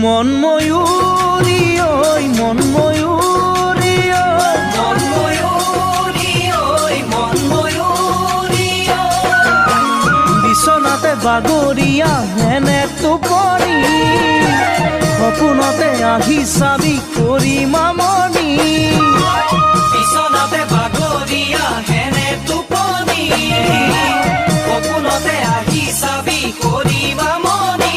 মন ময়ূৰী ওই মন ময়ূৰী মন ময়ূৰী ওই মন ময়ূৰী বিছনাতে বাগৰিয়া হেনে টোপনি সপোনতে আহি চাবি কৰি মামনি বিছনাতে বাগৰিয়া হেনে টোপনি সপোনতে আহি চাবি কৰি মামনি